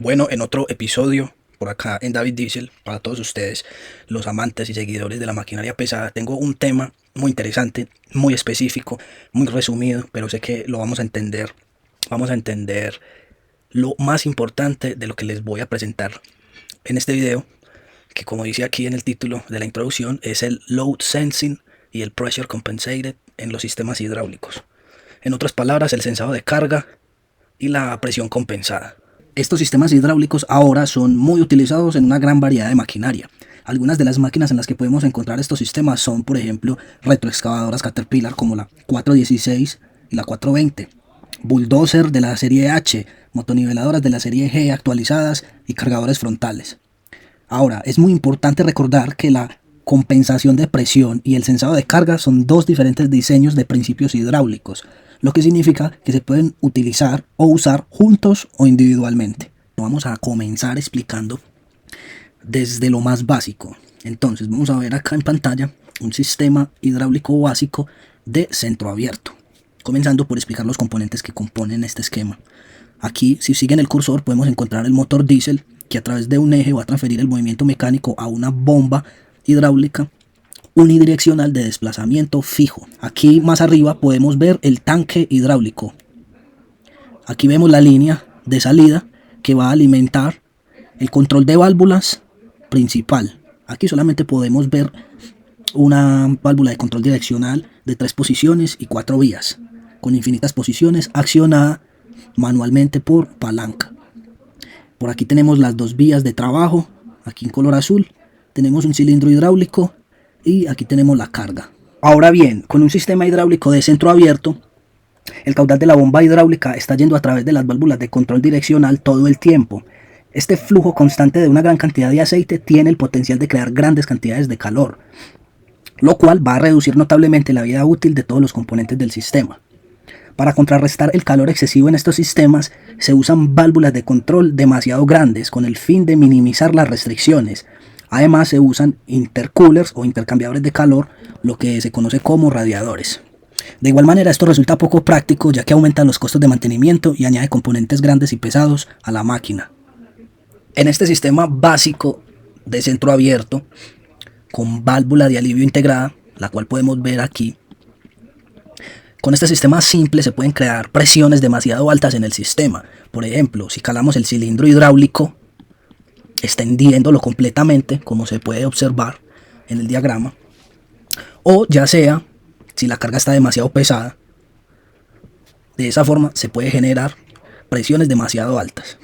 Bueno, en otro episodio, por acá en David Diesel, para todos ustedes, los amantes y seguidores de la maquinaria pesada, tengo un tema muy interesante, muy específico, muy resumido, pero sé que lo vamos a entender. Vamos a entender lo más importante de lo que les voy a presentar en este video, que como dice aquí en el título de la introducción, es el Load Sensing y el Pressure Compensated en los sistemas hidráulicos. En otras palabras, el sensado de carga y la presión compensada. Estos sistemas hidráulicos ahora son muy utilizados en una gran variedad de maquinaria. Algunas de las máquinas en las que podemos encontrar estos sistemas son, por ejemplo, retroexcavadoras Caterpillar como la 416 y la 420, bulldozer de la serie H, motoniveladoras de la serie G actualizadas y cargadores frontales. Ahora, es muy importante recordar que la compensación de presión y el sensado de carga son dos diferentes diseños de principios hidráulicos, lo que significa que se pueden utilizar o usar juntos o individualmente. Vamos a comenzar explicando desde lo más básico. Entonces vamos a ver acá en pantalla un sistema hidráulico básico de centro abierto, comenzando por explicar los componentes que componen este esquema. Aquí, si siguen el cursor, podemos encontrar el motor diésel, que a través de un eje va a transferir el movimiento mecánico a una bomba hidráulica unidireccional de desplazamiento fijo. Aquí más arriba podemos ver el tanque hidráulico. Aquí vemos la línea de salida que va a alimentar el control de válvulas principal. Aquí solamente podemos ver una válvula de control direccional de 3 posiciones y 4 vías, con infinitas posiciones, accionada manualmente por palanca. Por aquí tenemos las 2 vías de trabajo, aquí en color azul tenemos un cilindro hidráulico y aquí tenemos la carga. Ahora bien, con un sistema hidráulico de centro abierto, el caudal de la bomba hidráulica está yendo a través de las válvulas de control direccional todo el tiempo. Este flujo constante de una gran cantidad de aceite tiene el potencial de crear grandes cantidades de calor, lo cual va a reducir notablemente la vida útil de todos los componentes del sistema. Para contrarrestar el calor excesivo en estos sistemas, se usan válvulas de control demasiado grandes con el fin de minimizar las restricciones. Además, se usan intercoolers o intercambiadores de calor, lo que se conoce como radiadores. De igual manera, esto resulta poco práctico, ya que aumenta los costos de mantenimiento y añade componentes grandes y pesados a la máquina. En este sistema básico de centro abierto, con válvula de alivio integrada, la cual podemos ver aquí, con este sistema simple se pueden crear presiones demasiado altas en el sistema. Por ejemplo, si calamos el cilindro hidráulico, extendiéndolo completamente, como se puede observar en el diagrama, o ya sea, si la carga está demasiado pesada, de esa forma se puede generar presiones demasiado altas.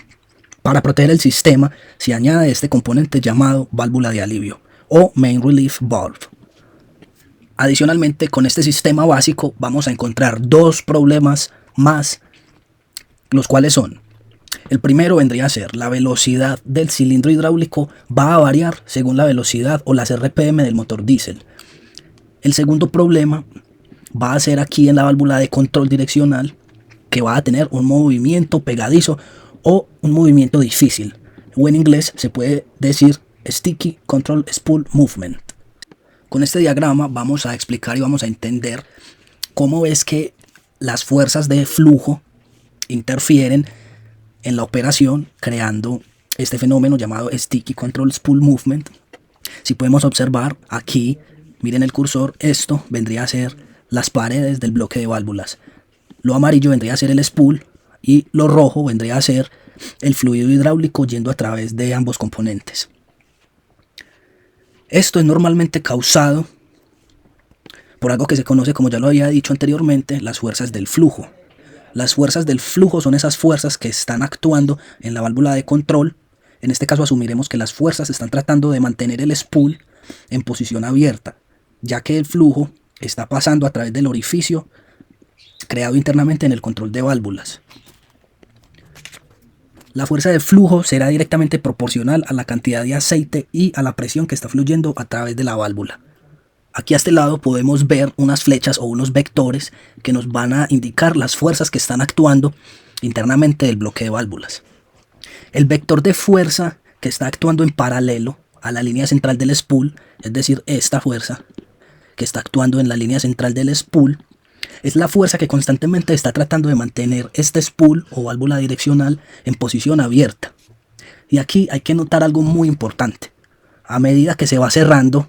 Para proteger el sistema, se añade este componente llamado válvula de alivio, o Main Relief Valve. Adicionalmente, con este sistema básico vamos a encontrar dos problemas más, los cuales son: el primero vendría a ser la velocidad del cilindro hidráulico va a variar según la velocidad o las RPM del motor diésel. El segundo problema va a ser aquí en la válvula de control direccional, que va a tener un movimiento pegadizo o un movimiento difícil, o en inglés se puede decir Sticky Control Spool Movement. Con este diagrama vamos a explicar y vamos a entender cómo es que las fuerzas de flujo interfieren en la operación, creando este fenómeno llamado Sticky Control Spool Movement. Si podemos observar aquí, miren el cursor, esto vendría a ser las paredes del bloque de válvulas. Lo amarillo vendría a ser el spool y lo rojo vendría a ser el fluido hidráulico yendo a través de ambos componentes. Esto es normalmente causado por algo que se conoce, como ya lo había dicho anteriormente, las fuerzas del flujo. Las fuerzas del flujo son esas fuerzas que están actuando en la válvula de control. En este caso asumiremos que las fuerzas están tratando de mantener el spool en posición abierta, ya que el flujo está pasando a través del orificio creado internamente en el control de válvulas. La fuerza de flujo será directamente proporcional a la cantidad de aceite y a la presión que está fluyendo a través de la válvula. Aquí a este lado podemos ver unas flechas o unos vectores que nos van a indicar las fuerzas que están actuando internamente del bloque de válvulas. El vector de fuerza que está actuando en paralelo a la línea central del spool, es decir, esta fuerza que está actuando en la línea central del spool, es la fuerza que constantemente está tratando de mantener este spool o válvula direccional en posición abierta. Y aquí hay que notar algo muy importante. A medida que se va cerrando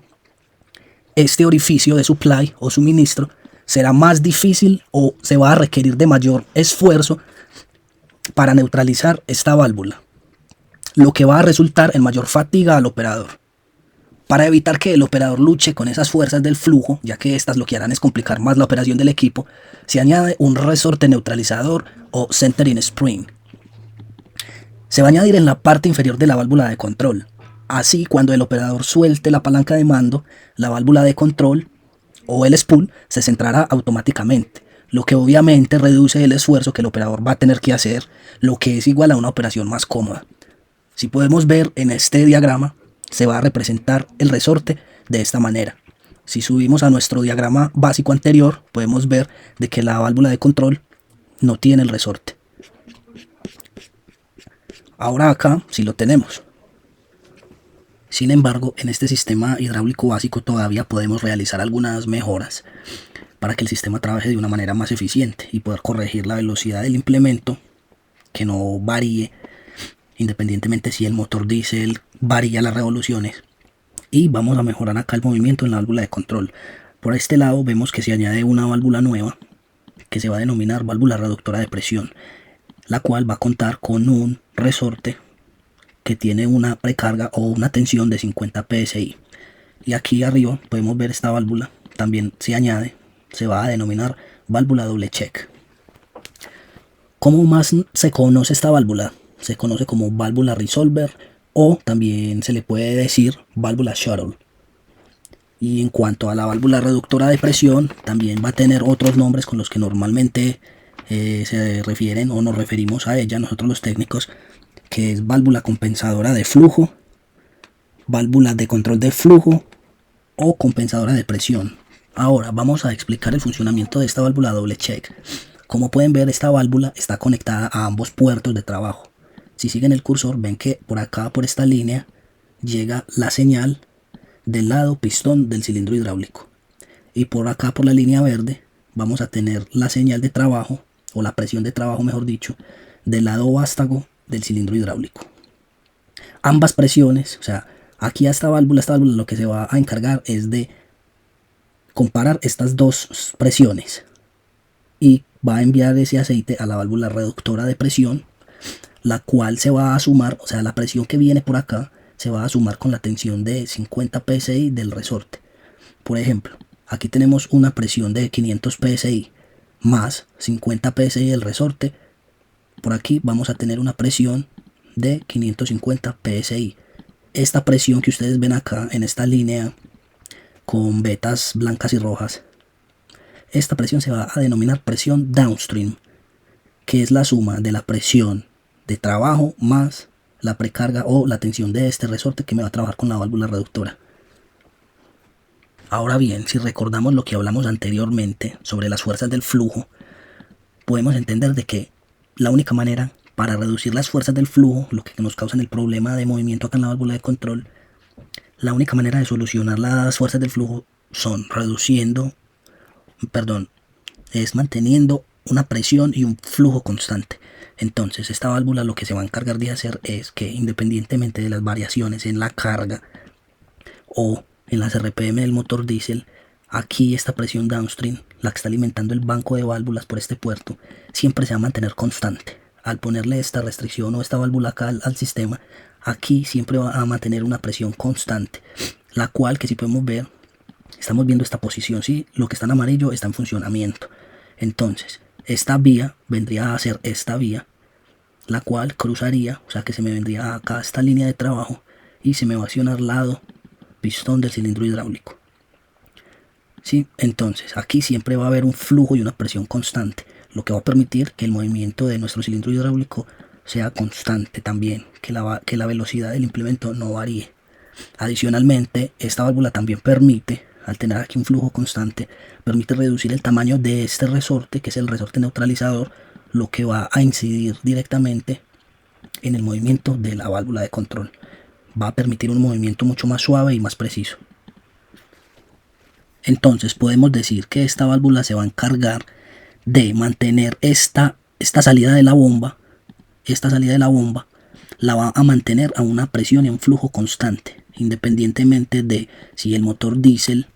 este orificio de supply o suministro, será más difícil o se va a requerir de mayor esfuerzo para neutralizar esta válvula, lo que va a resultar en mayor fatiga al operador. Para evitar que el operador luche con esas fuerzas del flujo, ya que estas lo que harán es complicar más la operación del equipo, se añade un resorte neutralizador o centering spring. Se va a añadir en la parte inferior de la válvula de control. Así, cuando el operador suelte la palanca de mando, la válvula de control o el spool se centrará automáticamente, lo que obviamente reduce el esfuerzo que el operador va a tener que hacer, lo que es igual a una operación más cómoda. Si podemos ver en este diagrama, se va a representar el resorte de esta manera. Si subimos a nuestro diagrama básico anterior, podemos ver de que la válvula de control no tiene el resorte. Ahora acá sí lo tenemos. Sin embargo, en este sistema hidráulico básico todavía podemos realizar algunas mejoras para que el sistema trabaje de una manera más eficiente y poder corregir la velocidad del implemento, que no varíe independientemente si el motor diésel varía las revoluciones. Y vamos a mejorar acá el movimiento en la válvula de control. Por este lado vemos que se añade una válvula nueva que se va a denominar válvula reductora de presión, la cual va a contar con un resorte que tiene una precarga o una tensión de 50 psi. Y aquí arriba podemos ver esta válvula, también se añade, se va a denominar válvula doble check. ¿Cómo más se conoce esta válvula? Se conoce como válvula resolver o también se le puede decir válvula shuttle. Y en cuanto a la válvula reductora de presión, también va a tener otros nombres con los que normalmente se refieren o nos referimos a ella nosotros los técnicos, que es válvula compensadora de flujo, válvula de control de flujo o compensadora de presión. Ahora vamos a explicar el funcionamiento de esta válvula doble check. Como pueden ver, esta válvula está conectada a ambos puertos de trabajo. Si siguen el cursor, ven que por acá, por esta línea, llega la señal del lado pistón del cilindro hidráulico. Y por acá, por la línea verde, vamos a tener la señal de trabajo, o la presión de trabajo, mejor dicho, del lado vástago del cilindro hidráulico. Ambas presiones, o sea, aquí a esta válvula lo que se va a encargar es de comparar estas dos presiones. Y va a enviar ese aceite a la válvula reductora de presión, la cual se va a sumar, o sea, la presión que viene por acá se va a sumar con la tensión de 50 psi del resorte. Por ejemplo, aquí tenemos una presión de 500 psi más 50 psi del resorte. Por aquí vamos a tener una presión de 550 psi. Esta presión que ustedes ven acá en esta línea con vetas blancas y rojas, esta presión se va a denominar presión downstream, que es la suma de la presión de trabajo más la precarga o la tensión de este resorte que me va a trabajar con la válvula reductora. Ahora bien, si recordamos lo que hablamos anteriormente sobre las fuerzas del flujo, podemos entender de que la única manera para reducir las fuerzas del flujo, lo que nos causa el problema de movimiento acá en la válvula de control, la única manera de solucionar las fuerzas del flujo es manteniendo una presión y un flujo constante. Entonces esta válvula lo que se va a encargar de hacer es que, independientemente de las variaciones en la carga o en las RPM del motor diésel, aquí esta presión downstream, la que está alimentando el banco de válvulas por este puerto, siempre se va a mantener constante. Al ponerle esta restricción o esta válvula acá al sistema, aquí siempre va a mantener una presión constante, la cual, que si podemos ver, estamos viendo esta posición, ¿sí? Lo que está en amarillo está en funcionamiento. Entonces esta vía vendría a ser esta vía, la cual cruzaría, o sea que se me vendría acá esta línea de trabajo y se me va a accionar lado pistón del cilindro hidráulico. ¿Sí? Entonces aquí siempre va a haber un flujo y una presión constante, lo que va a permitir que el movimiento de nuestro cilindro hidráulico sea constante también, que la velocidad del implemento no varíe. Adicionalmente, esta válvula también permite, al tener aquí un flujo constante, permite reducir el tamaño de este resorte, que es el resorte neutralizador, lo que va a incidir directamente en el movimiento de la válvula de control. Va a permitir un movimiento mucho más suave y más preciso. Entonces podemos decir que esta válvula se va a encargar de mantener esta salida de la bomba, la va a mantener a una presión y un flujo constante, independientemente de si el motor diésel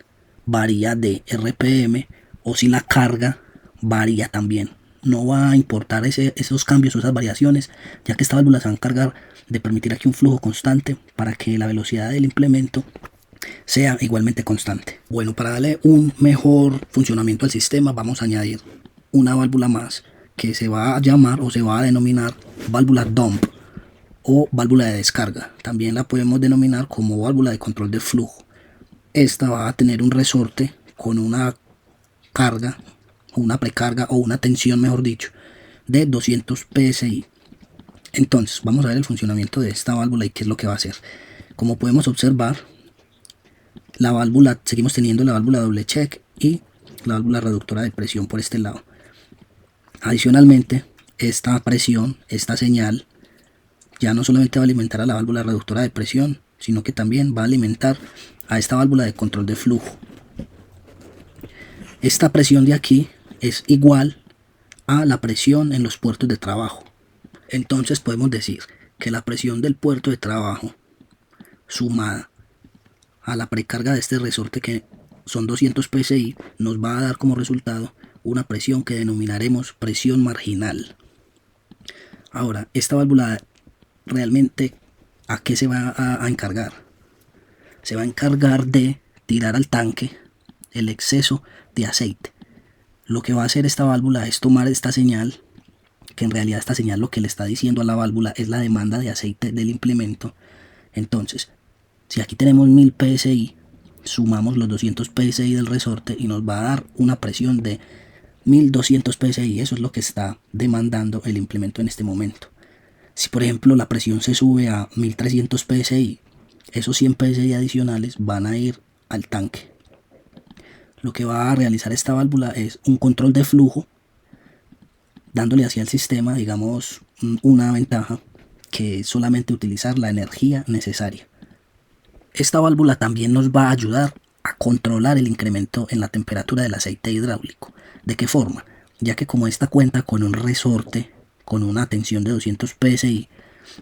varía de RPM o si la carga varía también. No va a importar esos cambios o esas variaciones, ya que esta válvula se va a encargar de permitir aquí un flujo constante para que la velocidad del implemento sea igualmente constante. Bueno, para darle un mejor funcionamiento al sistema, vamos a añadir una válvula más que se va a llamar o se va a denominar válvula dump o válvula de descarga. También la podemos denominar como válvula de control de flujo. Esta va a tener un resorte con una carga, una precarga o una tensión, mejor dicho, de 200 psi. Entonces, vamos a ver el funcionamiento de esta válvula y qué es lo que va a hacer. Como podemos observar, la válvula, seguimos teniendo la válvula doble check y la válvula reductora de presión por este lado. Adicionalmente, esta presión, esta señal, ya no solamente va a alimentar a la válvula reductora de presión, sino que también va a alimentar a esta válvula de control de flujo. Esta presión de aquí es igual a la presión en los puertos de trabajo. Entonces podemos decir que la presión del puerto de trabajo sumada a la precarga de este resorte, que son 200 psi, nos va a dar como resultado una presión que denominaremos presión marginal. Ahora, esta válvula realmente, ¿a qué se va a encargar? Se va a encargar de tirar al tanque el exceso de aceite. Lo que va a hacer esta válvula es tomar esta señal, que en realidad esta señal lo que le está diciendo a la válvula es la demanda de aceite del implemento. Entonces, si aquí tenemos 1000 psi, sumamos los 200 psi del resorte y nos va a dar una presión de 1200 psi. Eso es lo que está demandando el implemento en este momento. Si por ejemplo la presión se sube a 1300 psi, esos 100 psi adicionales van a ir al tanque. Lo que va a realizar esta válvula es un control de flujo, dándole hacia el sistema, digamos, una ventaja, que es solamente utilizar la energía necesaria. Esta válvula también nos va a ayudar a controlar el incremento en la temperatura del aceite hidráulico. ¿De qué forma? Ya que como esta cuenta con un resorte con una tensión de 200 psi,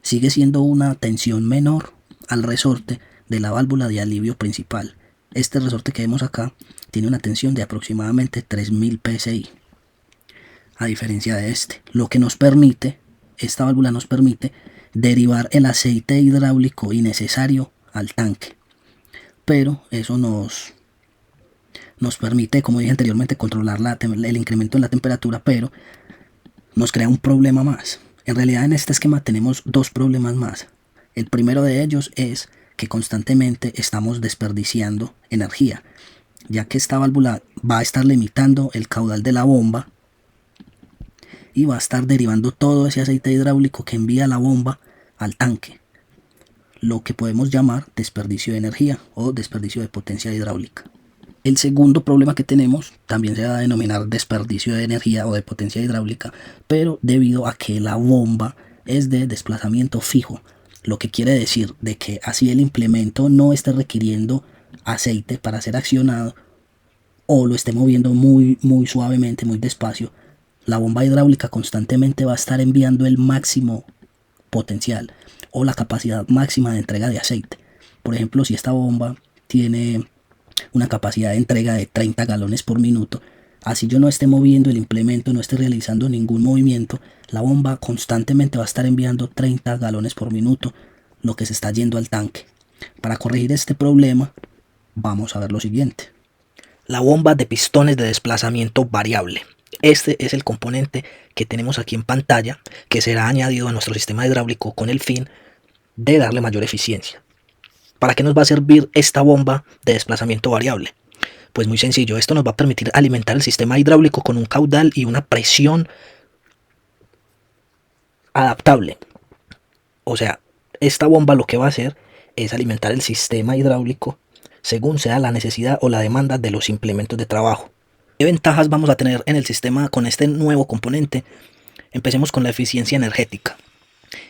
sigue siendo una tensión menor al resorte de la válvula de alivio principal. Este resorte que vemos acá tiene una tensión de aproximadamente 3000 psi, a diferencia de este, lo que nos permite, esta válvula nos permite derivar el aceite hidráulico innecesario al tanque, pero eso nos permite, como dije anteriormente, controlar el incremento en la temperatura, pero nos crea un problema más. En realidad en este esquema tenemos dos problemas más. El primero de ellos es que constantemente estamos desperdiciando energía, ya que esta válvula va a estar limitando el caudal de la bomba y va a estar derivando todo ese aceite hidráulico que envía la bomba al tanque, lo que podemos llamar desperdicio de energía o desperdicio de potencia hidráulica. El segundo problema que tenemos también se va a denominar desperdicio de energía o de potencia hidráulica, pero debido a que la bomba es de desplazamiento fijo, lo que quiere decir de que así el implemento no esté requiriendo aceite para ser accionado o lo esté moviendo muy suavemente, muy despacio, la bomba hidráulica constantemente va a estar enviando el máximo potencial o la capacidad máxima de entrega de aceite. Por ejemplo, si esta bomba tiene una capacidad de entrega de 30 galones por minuto, así yo no esté moviendo el implemento, no esté realizando ningún movimiento, la bomba constantemente va a estar enviando 30 galones por minuto, lo que se está yendo al tanque. Para corregir este problema, vamos a ver lo siguiente. La bomba de pistones de desplazamiento variable. Este es el componente que tenemos aquí en pantalla, que será añadido a nuestro sistema hidráulico con el fin de darle mayor eficiencia. ¿Para qué nos va a servir esta bomba de desplazamiento variable? Pues muy sencillo, esto nos va a permitir alimentar el sistema hidráulico con un caudal y una presión adaptable. O sea, esta bomba lo que va a hacer es alimentar el sistema hidráulico según sea la necesidad o la demanda de los implementos de trabajo. ¿Qué ventajas vamos a tener en el sistema con este nuevo componente? Empecemos con la eficiencia energética.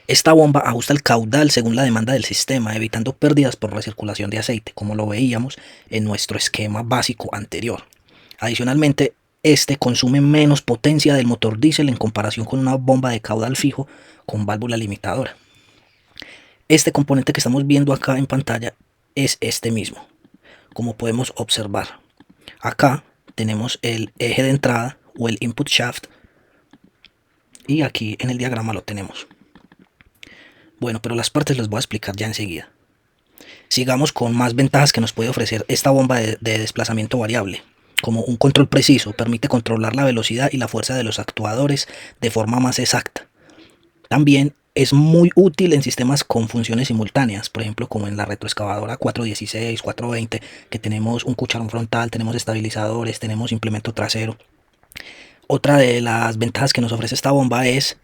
Esta bomba ajusta el caudal según la demanda del sistema, evitando pérdidas por recirculación de aceite, como lo veíamos en nuestro esquema básico anterior. Adicionalmente, este consume menos potencia del motor diésel en comparación con una bomba de caudal fijo con válvula limitadora. Este componente que estamos viendo acá en pantalla es este mismo. Como podemos observar, acá tenemos el eje de entrada o el input shaft, y aquí en el diagrama lo tenemos. Bueno, pero las partes las voy a explicar ya enseguida. Sigamos con más ventajas que nos puede ofrecer esta bomba de desplazamiento variable. Como un control preciso, permite controlar la velocidad y la fuerza de los actuadores de forma más exacta. También es muy útil en sistemas con funciones simultáneas, por ejemplo como en la retroexcavadora 416, 420, que tenemos un cucharón frontal, tenemos estabilizadores, tenemos implemento trasero. Otra de las ventajas que nos ofrece esta bomba es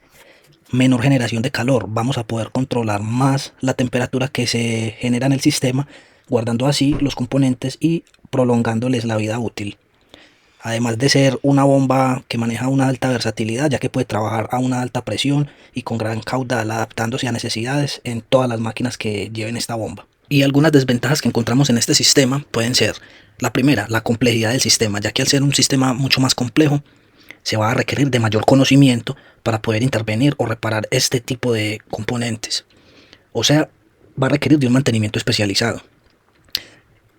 menor generación de calor. Vamos a poder controlar más la temperatura que se genera en el sistema, guardando así los componentes y prolongándoles la vida útil. Además de ser una bomba que maneja una alta versatilidad, ya que puede trabajar a una alta presión y con gran caudal, adaptándose a necesidades en todas las máquinas que lleven esta bomba. Y algunas desventajas que encontramos en este sistema pueden ser: la primera, la complejidad del sistema, ya que al ser un sistema mucho más complejo, se va a requerir de mayor conocimiento para poder intervenir o reparar este tipo de componentes. O sea, va a requerir de un mantenimiento especializado.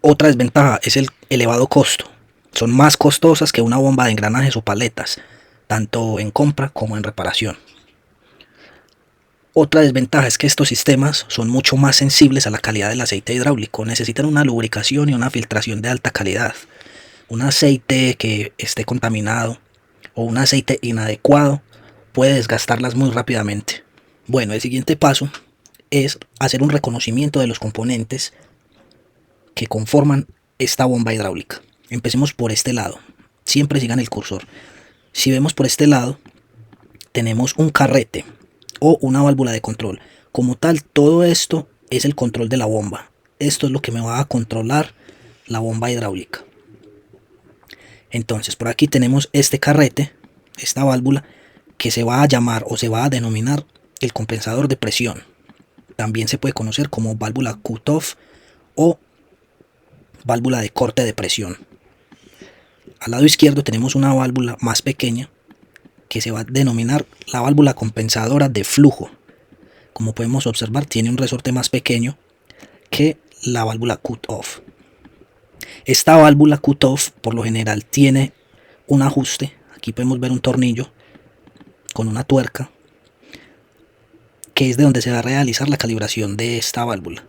Otra desventaja es el elevado costo. Son más costosas que una bomba de engranajes o paletas, tanto en compra como en reparación. Otra desventaja es que estos sistemas son mucho más sensibles a la calidad del aceite hidráulico. Necesitan una lubricación y una filtración de alta calidad. Un aceite que esté contaminado o un aceite inadecuado puede desgastarlas muy rápidamente. Bueno, el siguiente paso es hacer un reconocimiento de los componentes que conforman esta bomba hidráulica. Empecemos por este lado. Siempre sigan el cursor. Si vemos por este lado, tenemos un carrete o una válvula de control. Como tal, todo esto es el control de la bomba. Esto es lo que me va a controlar la bomba hidráulica. Entonces, por aquí tenemos este carrete, esta válvula, que se va a llamar o se va a denominar el compensador de presión. También se puede conocer como válvula cut-off o válvula de corte de presión. Al lado izquierdo tenemos una válvula más pequeña que se va a denominar la válvula compensadora de flujo. Como podemos observar, tiene un resorte más pequeño que la válvula cut-off. Esta válvula cut-off por lo general tiene un ajuste. Aquí podemos ver un tornillo con una tuerca, que es de donde se va a realizar la calibración de esta válvula.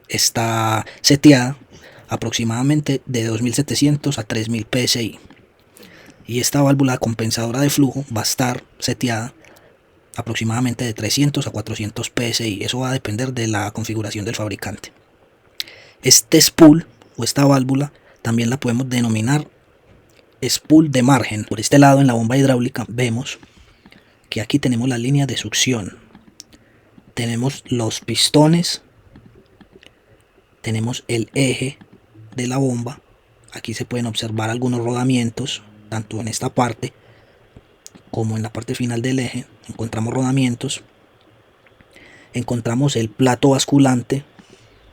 Está seteada aproximadamente de 2700 a 3000 psi. Y esta válvula compensadora de flujo va a estar seteada aproximadamente de 300 a 400 psi. Eso va a depender de la configuración del fabricante. Este spool o esta válvula también la podemos denominar spool de margen. Por este lado, en la bomba hidráulica, vemos que aquí tenemos la línea de succión. Tenemos los pistones, tenemos el eje de la bomba. Aquí se pueden observar algunos rodamientos, tanto en esta parte como en la parte final del eje. Encontramos rodamientos. Encontramos el plato basculante.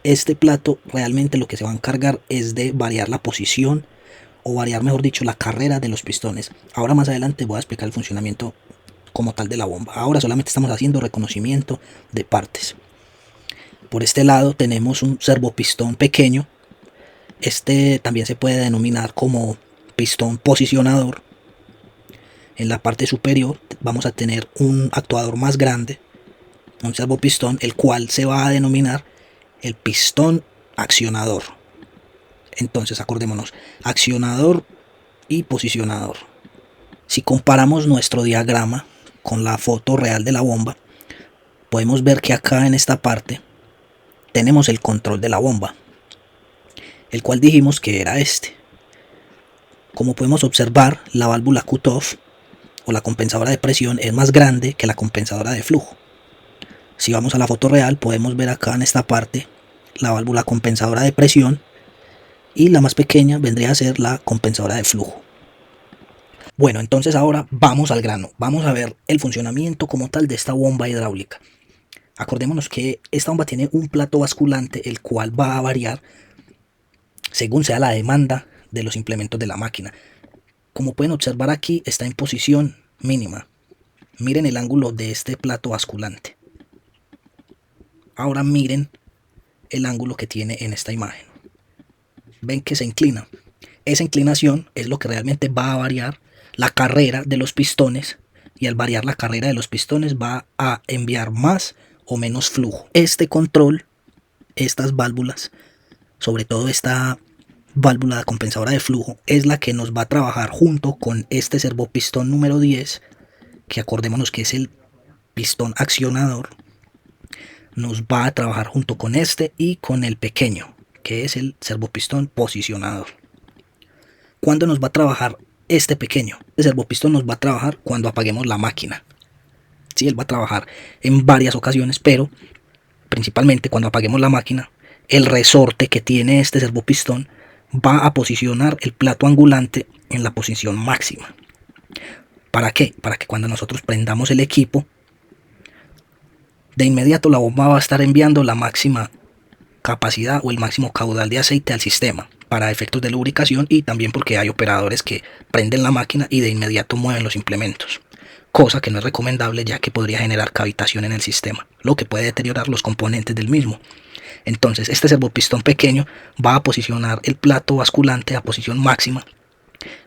Este plato realmente lo que se va a encargar es de variar la posición, o variar, mejor dicho, la carrera de los pistones. Ahora más adelante voy a explicar el funcionamiento como tal de la bomba. Ahora solamente estamos haciendo reconocimiento de partes. Por este lado tenemos un servopistón pequeño. Este también se puede denominar como pistón posicionador. En la parte superior vamos a tener un actuador más grande, un servopistón, el cual se va a denominar el pistón accionador. Entonces acordémonos, accionador y posicionador. Si comparamos nuestro diagrama con la foto real de la bomba, podemos ver que acá en esta parte tenemos el control de la bomba, el cual dijimos que era este. Como podemos observar, la válvula cut-off o la compensadora de presión es más grande que la compensadora de flujo. Si vamos a la foto real, podemos ver acá en esta parte la válvula compensadora de presión, y la más pequeña vendría a ser la compensadora de flujo. Bueno, entonces ahora vamos al grano. Vamos a ver el funcionamiento como tal de esta bomba hidráulica. Acordémonos que esta bomba tiene un plato basculante, el cual va a variar según sea la demanda de los implementos de la máquina. Como pueden observar, aquí está en posición mínima. Miren el ángulo de este plato basculante. Ahora miren el ángulo que tiene en esta imagen. Ven que se inclina. Esa inclinación es lo que realmente va a variar la carrera de los pistones, y al variar la carrera de los pistones va a enviar más o menos flujo. Este control, estas válvulas, sobre todo esta válvula compensadora de flujo, es la que nos va a trabajar junto con este servopistón número 10, que acordémonos que es el pistón accionador. Nos va a trabajar junto con este y con el pequeño, que es el servopistón posicionador. ¿Cuándo nos va a trabajar este pequeño? El servopistón nos va a trabajar cuando apaguemos la máquina. Sí, él va a trabajar en varias ocasiones, pero principalmente cuando apaguemos la máquina, el resorte que tiene este servopistón va a posicionar el plato angulante en la posición máxima. ¿Para qué? Para que cuando nosotros prendamos el equipo, de inmediato la bomba va a estar enviando la máxima capacidad o el máximo caudal de aceite al sistema para efectos de lubricación, y también porque hay operadores que prenden la máquina y de inmediato mueven los implementos, cosa que no es recomendable, ya que podría generar cavitación en el sistema, lo que puede deteriorar los componentes del mismo. Entonces este servopistón pequeño va a posicionar el plato basculante a posición máxima,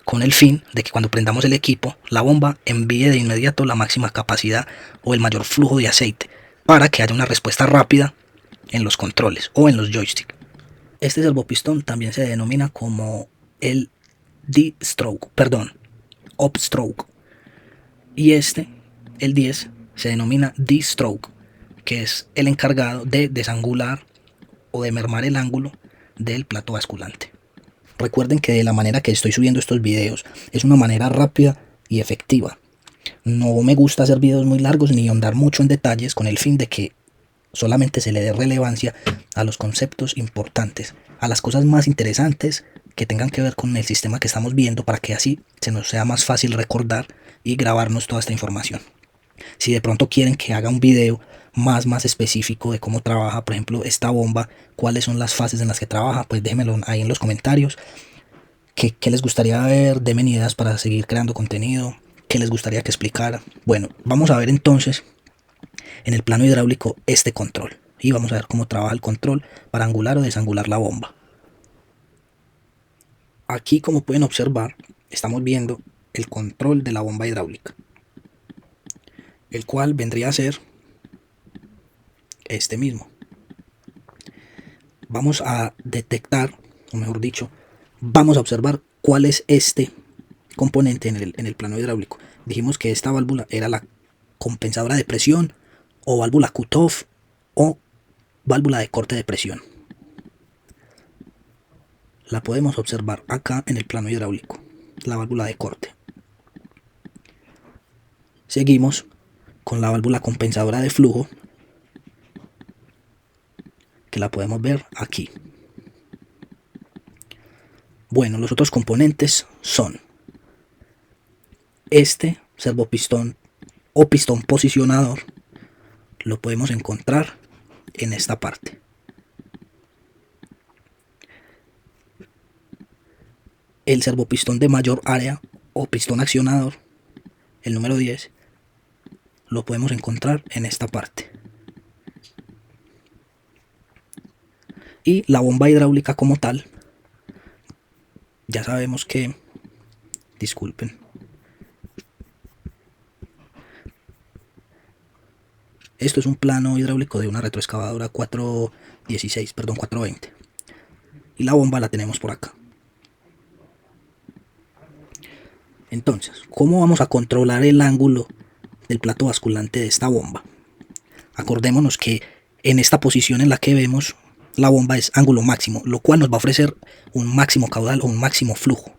con el fin de que cuando prendamos el equipo, la bomba envíe de inmediato la máxima capacidad o el mayor flujo de aceite, para que haya una respuesta rápida en los controles o en los joysticks. Este servopistón también se denomina como el upstroke, y el 10, se denomina D-stroke, que es el encargado de desangular o de mermar el ángulo del plato basculante. Recuerden que de la manera que estoy subiendo estos videos es una manera rápida y efectiva. No me gusta hacer videos muy largos ni ahondar mucho en detalles, con el fin de que solamente se le dé relevancia a los conceptos importantes, a las cosas más interesantes que tengan que ver con el sistema que estamos viendo, para que así se nos sea más fácil recordar y grabarnos toda esta información. Si de pronto quieren que haga un video más específico de cómo trabaja, por ejemplo, esta bomba, cuáles son las fases en las que trabaja, pues déjenmelo ahí en los comentarios. ¿Qué les gustaría ver? Denme ideas para seguir creando contenido. ¿Qué les gustaría que explicara? Bueno, vamos a ver entonces en el plano hidráulico este control, y vamos a ver cómo trabaja el control para angular o desangular la bomba. Aquí, como pueden observar, estamos viendo el control de la bomba hidráulica, el cual vendría a ser este mismo. Vamos a detectar, o mejor dicho, vamos a observar cuál es este componente en el plano hidráulico. Dijimos que esta válvula era la compensadora de presión, o válvula cut-off, o válvula de corte de presión. La podemos observar acá en el plano hidráulico, la válvula de corte. Seguimos con la válvula compensadora de flujo, que la podemos ver aquí. Bueno, los otros componentes son este servopistón o pistón posicionador, lo podemos encontrar en esta parte. El servopistón de mayor área o pistón accionador, el número 10, lo podemos encontrar en esta parte. Y la bomba hidráulica como tal, ya sabemos que, disculpen, esto es un plano hidráulico de una retroexcavadora 420. Y la bomba la tenemos por acá. Entonces, ¿cómo vamos a controlar el ángulo del plato basculante de esta bomba? Acordémonos que en esta posición en la que vemos, la bomba es ángulo máximo, lo cual nos va a ofrecer un máximo caudal o un máximo flujo.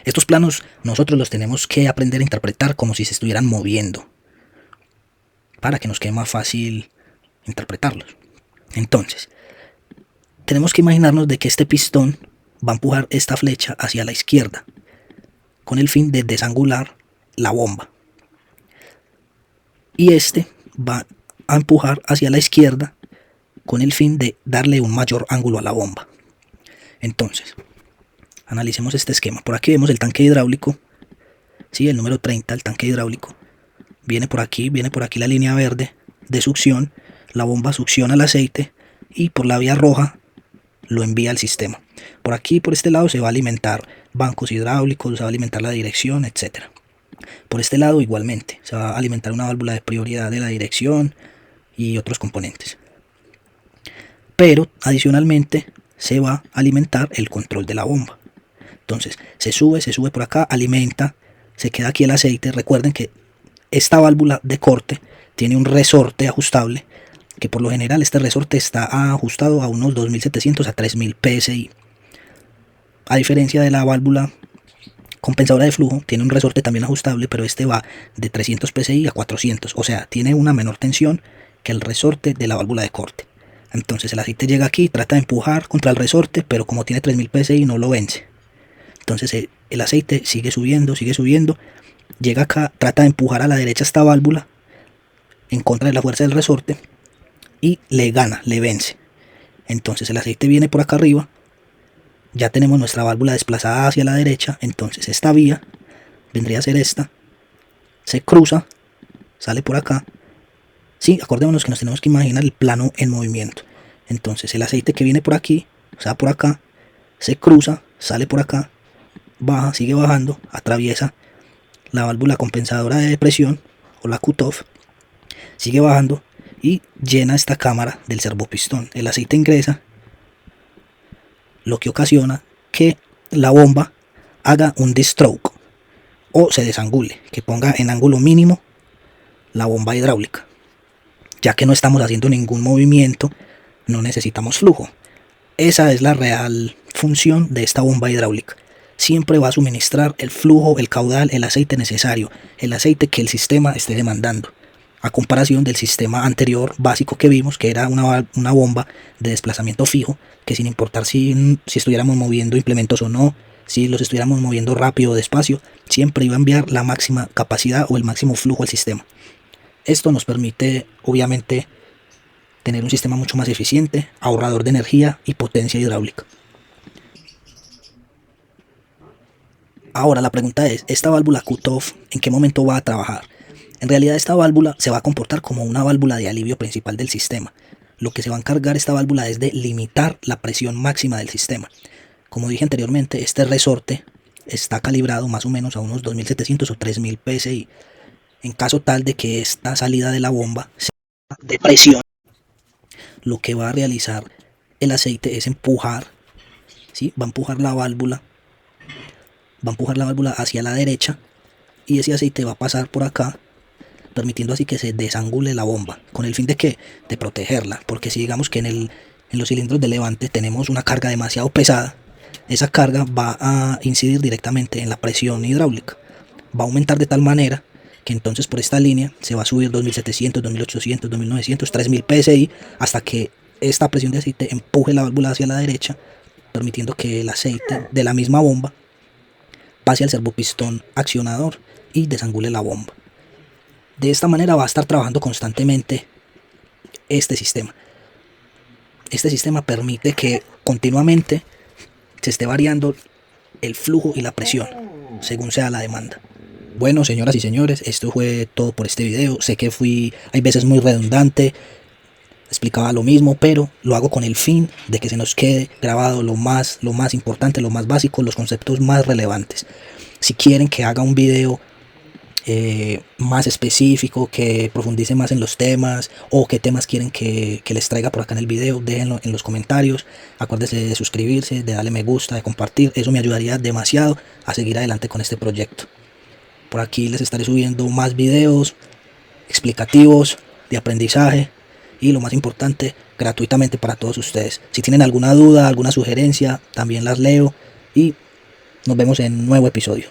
Estos planos nosotros los tenemos que aprender a interpretar como si se estuvieran moviendo, para que nos quede más fácil interpretarlos. Entonces, tenemos que imaginarnos de que este pistón va a empujar esta flecha hacia la izquierda, con el fin de desangular la bomba. Y este va a empujar hacia la izquierda con el fin de darle un mayor ángulo a la bomba. Entonces, analicemos este esquema. Por aquí vemos el tanque hidráulico, ¿sí? El número 30, el tanque hidráulico. Viene por aquí la línea verde de succión, la bomba succiona el aceite y por la vía roja lo envía al sistema. Por aquí, por este lado, se va a alimentar bancos hidráulicos, se va a alimentar la dirección, etcétera. Por este lado igualmente, se va a alimentar una válvula de prioridad de la dirección y otros componentes. Pero adicionalmente se va a alimentar el control de la bomba. Entonces se sube por acá, alimenta, se queda aquí el aceite. Recuerden que esta válvula de corte tiene un resorte ajustable, que por lo general este resorte está ajustado a unos 2700 a 3000 psi. A diferencia de la válvula compensadora de flujo, tiene un resorte también ajustable, pero este va de 300 psi a 400, o sea, tiene una menor tensión que el resorte de la válvula de corte. Entonces el aceite llega aquí, trata de empujar contra el resorte, pero como tiene 3000 psi no lo vence. Entonces el aceite sigue subiendo, llega acá, trata de empujar a la derecha esta válvula en contra de la fuerza del resorte y le gana, le vence. Entonces el aceite viene por acá arriba, ya tenemos nuestra válvula desplazada hacia la derecha. Entonces esta vía vendría a ser esta, se cruza, sale por acá. Sí, acordémonos que nos tenemos que imaginar el plano en movimiento. Entonces el aceite que viene por aquí, o sea por acá, se cruza, sale por acá, baja, sigue bajando, atraviesa la válvula compensadora de presión o la cutoff, sigue bajando y llena esta cámara del servopistón. El aceite ingresa, lo que ocasiona que la bomba haga un D-stroke o se desangule, que ponga en ángulo mínimo la bomba hidráulica. Ya que no estamos haciendo ningún movimiento, no necesitamos flujo. Esa es la real función de esta bomba hidráulica. Siempre va a suministrar el flujo, el caudal, el aceite necesario, el aceite que el sistema esté demandando, a comparación del sistema anterior básico que vimos, que era una bomba de desplazamiento fijo, que sin importar si estuviéramos moviendo implementos o no, si los estuviéramos moviendo rápido o despacio, siempre iba a enviar la máxima capacidad o el máximo flujo al sistema. Esto nos permite, obviamente, tener un sistema mucho más eficiente, ahorrador de energía y potencia hidráulica. Ahora la pregunta es, ¿esta válvula cutoff en qué momento va a trabajar? En realidad esta válvula se va a comportar como una válvula de alivio principal del sistema. Lo que se va a encargar esta válvula es de limitar la presión máxima del sistema. Como dije anteriormente, este resorte está calibrado más o menos a unos 2700 o 3000 psi. En caso tal de que esta salida de la bomba sea de presión, lo que va a realizar el aceite es empujar, ¿sí? Va a empujar la válvula hacia la derecha y ese aceite va a pasar por acá, permitiendo así que se desangule la bomba, con el fin de que de protegerla, porque si digamos que en los cilindros de levante tenemos una carga demasiado pesada, esa carga va a incidir directamente en la presión hidráulica, va a aumentar de tal manera que entonces por esta línea se va a subir 2700, 2800, 2900, 3000 psi hasta que esta presión de aceite empuje la válvula hacia la derecha, permitiendo que el aceite de la misma bomba pase al servopistón accionador y desangule la bomba. De esta manera va a estar trabajando constantemente este sistema. Este sistema permite que continuamente se esté variando el flujo y la presión según sea la demanda. Bueno, señoras y señores, esto fue todo por este video. Sé que hay veces muy redundante, explicaba lo mismo, pero lo hago con el fin de que se nos quede grabado lo más importante, lo más básico, los conceptos más relevantes. Si quieren que haga un video más específico, que profundice más en los temas, o qué temas quieren que les traiga por acá en el video, déjenlo en los comentarios. Acuérdense de suscribirse, de darle me gusta, de compartir, eso me ayudaría demasiado a seguir adelante con este proyecto. Por aquí les estaré subiendo más videos explicativos, de aprendizaje y lo más importante, gratuitamente para todos ustedes. Si tienen alguna duda, alguna sugerencia, también las leo y nos vemos en un nuevo episodio.